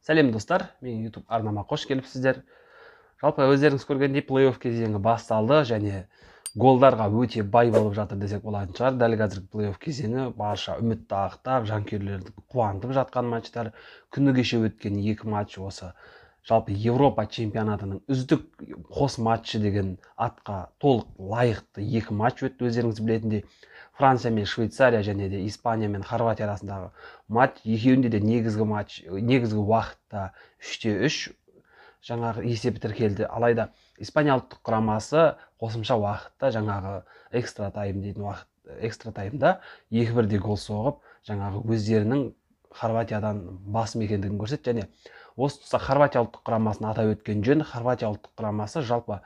Сәлем достар, мен YouTube арнама қош келіпсіздер. Жалпы өздеріңіз көргендей плей-офф кезеңі басталды және голдарға өте бай болып жатыр десек болатын шығар. Дәл қазіргі плей-офф кезеңі барша үмітті ақтап, жанкүйерлерді қуантып жатқан матчтар. Күні кеше өткен екі матч осы жалпы Европа чемпионатының үздік қос матчы деген атқа толық лайықты екі матч өтті. Өздеріңіз білетіндей Франция мен Швейцария және де Испания мен Хорватия арасындағы матч, екеуінде де негізгі уақытта 3-3 жаңағы есеп тіркелді. Алайда Испания ұлттық құрамасы қосымша уақытта жаңағы экстра таймда 2-1 гол соғып, жаңағы өздерінің Хорватиядан басым екендігін көрсетті. Және осы тұста Хорватия ұлттық құрамасын атап өткен жөн. Хорватия ұлттық құрамасы жалпы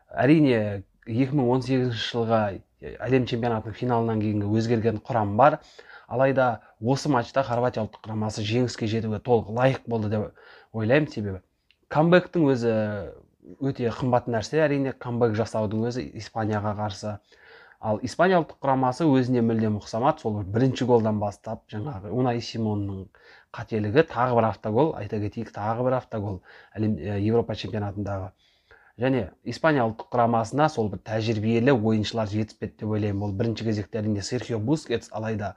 әрине 2018 жылға әлем чемпионатының финалынан кейінгі өзгерген құрам бар. Алайда осы матчта Хорватия ұлттық құрамасы жеңіске жетуге толық лайық болды деп ойлаймын. Себебі камбэктің өзі өте қымбат нәрсе, әрине камбэк жасаудың өзі Испанияға қарсы. Ал Испания ұлттық құрамасы өзіне мүлдем ұқсамады. Сол бірінші голдан бастап жаңағы Унай Симонның қателігі, тағы бір автогол, айта кетейік, тағы бір автогол Европа чемпионатындағы. Және Испания ұлттық құрамасына сол бір тәжірибелі ойыншылар жетіспеді деп ойлаймын. Ол бірінші кезекте әрине Серхио Бускетс, алайда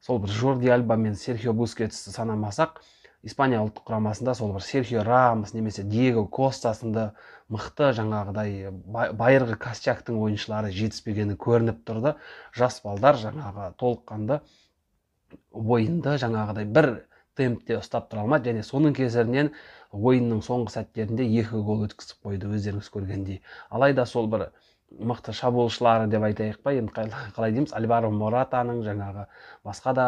сол бір Жорди Альба мен Серхио Бускетсті санамасақ, Испания ұлттық құрамасында сол бір Серхио Рамос немесе Диего Коста сынды мықты жаңағыдай байырғы костяктың ойыншылары жетіспегені көрініп тұрды. Жас балдар жаңағы толыққанды ойынды жаңағыдай бір темпте ұстап тұра алмады және соның кесірінен ойынның соңғы сәттерінде 2 гол өткізіп қойды, өздеріңіз көргендей. Алайда сол бір мықты шабуылшылары деп айтайық па, енді қалай дейміз, Альваро Моратаның жаңағы басқа да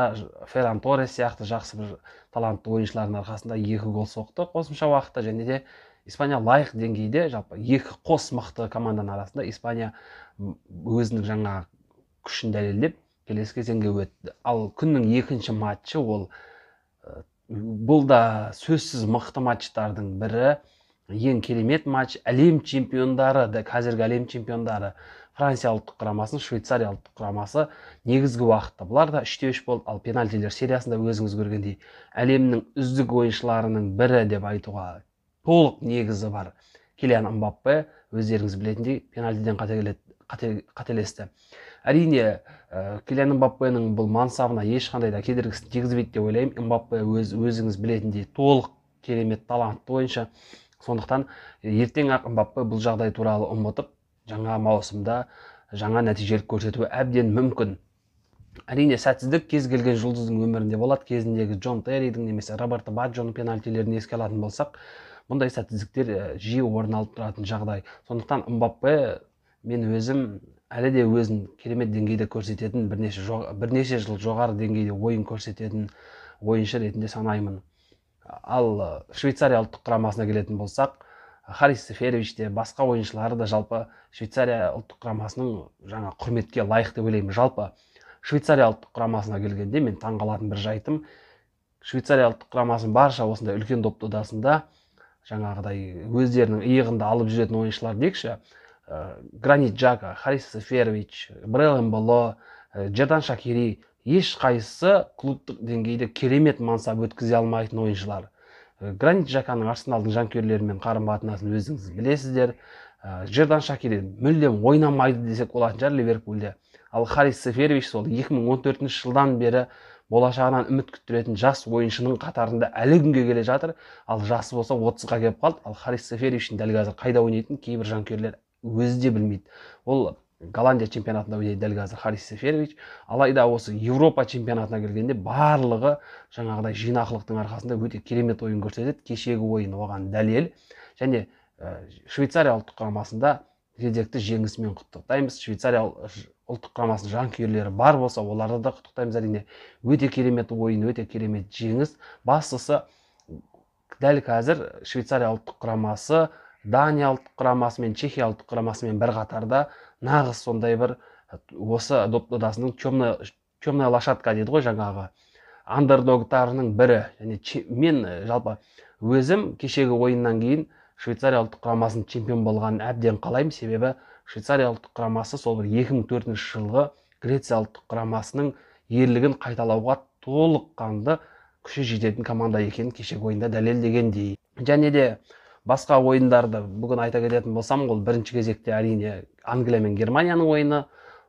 Ферран Торрес сияқты жақсы бір талантты ойыншылардың арқасында 2 гол соқты қосымша уақытта. Және де Испания лайық деңгейде, жалпы екі қос мықты команданың арасында Испания өзінің жаңағы күшін дәлелдеп келесі кезеңге өтті. Ал күннің екінші матчы бұл да сөзсіз мықты матчтардың бірі, ең керемет матч. Әлем чемпиондары, қазіргі әлем чемпиондары Франция ұлттық құрамасын Швейцария ұлттық құрамасы негізгі уақытта бұлар да 3-3 болды. Ал пенальтилер сериясында өзіңіз көргендей әлемнің үздік ойыншыларының бірі деп айтуға толық негізі бар. Килиан Мбаппе өздеріңіз білетіндей пенальтиден қателесті. Әрине Килиан Мбаппенің бұл мансабына ешқандай да кедергісін тигізбейді деп ойлаймын. Мбаппе өзіңіз білетіндей толық керемет талантты ойыншы. Сондықтан ертең-ақ Мбаппе бұл жағдай туралы ұмытып, жаңа маусымда жаңа нәтижелік көрсетуі әбден мүмкін. Әрине сәтсіздік кез келген жұлдыздың өмірінде болады. Кезіндегі Джон Терридің немесе Роберто Баджоның пенальтилерін еске алатын болсақ, мұндай сәтсіздіктер жиі орын алып тұратын жағдай. Сондықтан Мбаппе мен өзім әлі де өзін керемет деңгейде көрсететін, бірнеше жыл жоғары деңгейде ойын көрсететін ойыншы ретінде санаймын. Ал Швейцария ұлттық құрамасына келетін болсақ, Харис Сеферович те басқа ойыншылары да жалпы Швейцария ұлттық құрамасының жаңа құрметке лайық деп ойлаймын. Жалпы Швейцария ұлттық құрамасына келгенде мен таңғалатын бір жайтым, Швейцария ұлттық құрамасының барша осындай үлкен топ додасында жаңағыдай өздерінің иығында алып жүретін ойыншылар дейікші, Гранит Джака, Харис Сеферович, Брел Эмболо, Джердан Шакири ешқайсысы клубтық деңгейде керемет мансап өткізе алмайтын ойыншылар. Гранит Джаканың Арсеналдың жанкүйерлерімен қарым-қатынасын өзіңіз білесіздер. Джердан Шакири мүлдем ойнамайды десек болатын шығар Ливерпульде. Ал Харис Сеферович сол 2014 жылдан бері болашағынан үміт күттіретін жас ойыншының қатарында әлі күнге келе жатыр. Ал жасы болса 30-ға келіп қалды. Ал Харис Сеферовичтің дәл қазір қайда ойнайтынын кейбір жанкүйерлер өзі де білмейді. Ол Голландия чемпионатында ойнайды дәл қазір Харис Сеферович. Алайда осы Европа чемпионатына келгенде барлығы жаңағыдай жинақылықтың арқасында өте керемет ойын көрсетеді. Кешегі ойын оған дәлел. Және Швейцария ұлттық құрамасында кезекті жеңісімен құттықтаймыз. Швейцария ұлттық құрамасының жанкүйерлері бар болса, оларды да құттықтаймыз әрине. Өте керемет ойын, өте керемет жеңіс. Бастысы дәл қазір Швейцария ұлттық құрамасы Дания ұлттық құрамасы мен Чехия ұлттық құрамасымен бір қатарда нағыз сондай бір осы доп додасының темная лошадка дейді ғой, жаңағы андердогтарының бірі. Және мен жалпы өзім кешегі ойыннан кейін Швейцария ұлттық құрамасының чемпион болғанын әбден қалаймын. Себебі Швейцария ұлттық құрамасы сол бір 2004 жылғы Греция ұлттық құрамасының ерлігін қайталауға толыққанды күші жететін команда екенін кешегі ойында дәлелдегендей. Және де басқа ойындарды бүгін айта кететін болсам, ол бірінші кезекте әрине Англия мен Германияның ойыны.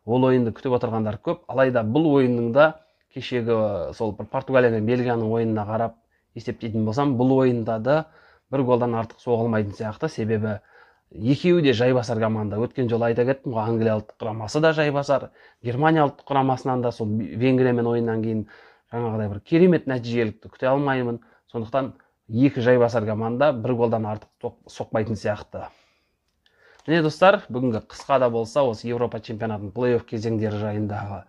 Ол ойынды күтіп отырғандар көп. Алайда бұл ойынның да кешегі сол Португалия мен Бельгияның ойынына қарап есептейтін болсам, бұл ойында да бір голдан артық соғылмайтын сияқты. Себебі екеуі де жайбасар команда. Өткен жолы айта кеттім ғой, Англия ұлттық құрамасы да жайбасар, Германия ұлттық құрамасынан да сол Венгриямен ойыннан кейін жаңағыдай бір керемет нәтижелікті күте алмаймын. Сондықтан екі жайбасар команда бір голдан артық соқпайтын сияқты. Міне достар, бүгінгі қысқа да болса осы Еуропа чемпионатының плей-офф кезеңдері жайындағы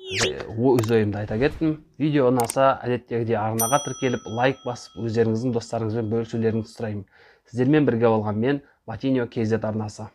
өз ойымды айта кеттім. Видео ұнаса, әдеттегідей арнаға тіркеліп, лайк басып, өздеріңіздің достарыңызбен бөлісулеріңізді сұраймын. Сіздермен бірге болған мен, Latino KZ арнасы.